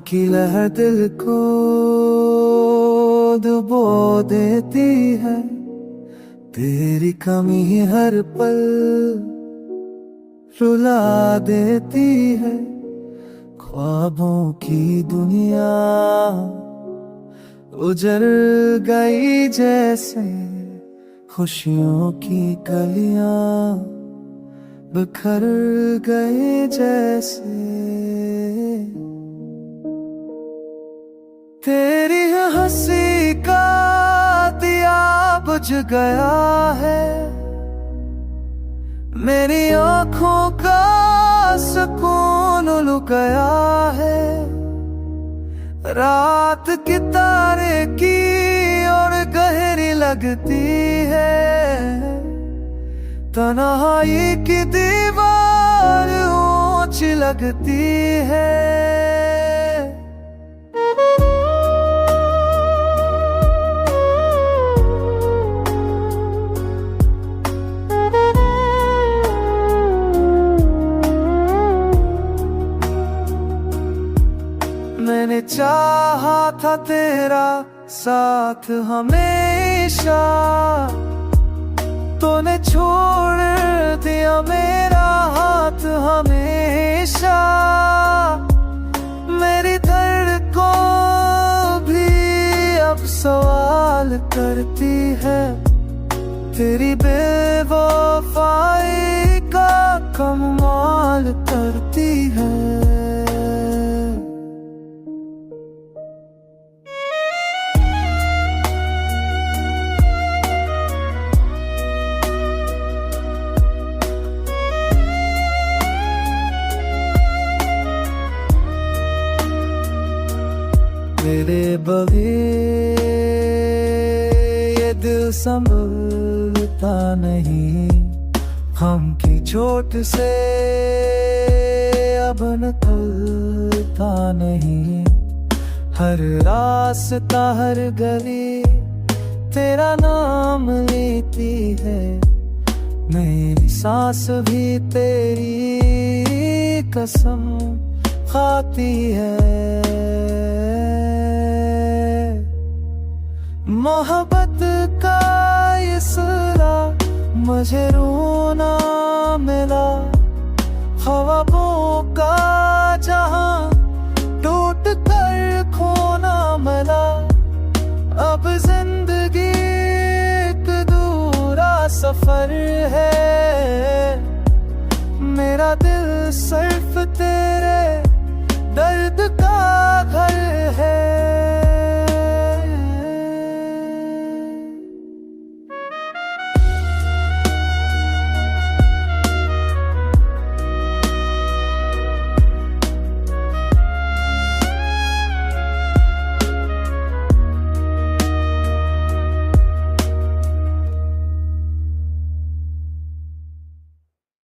की लहर दिल को डुबो देती है, तेरी कमी हर पल रुला देती है। ख्वाबों की दुनिया उजड़ गई जैसे, खुशियों की कलियां बिखर गए जैसे। तेरी हंसी का दिया बुझ गया है, मेरी आँखों का सुकून लुक गया है। रात की तारे की और गहरी लगती है, तन्हाई की दीवार ऊंची लगती है। मैंने चाहा था तेरा साथ हमेशा, तूने छोड़ दिया मेरा हाथ हमेशा। मेरी धड़कन भी अब सवाल करती है, तेरी बेवफाई का कमाल करती है। मेरे बगैर ये दिल संभलता नहीं, हम की चोट से अब निकलता नहीं। हर रास्ता हर गली तेरा नाम लेती है, मेरी सांस भी तेरी कसम खाती है। मोहब्बत का ये सिला मुझे रोना मिला, ख्वाबों का जहां टूट कर खोना मिला। अब जिंदगी एक दूरा सफर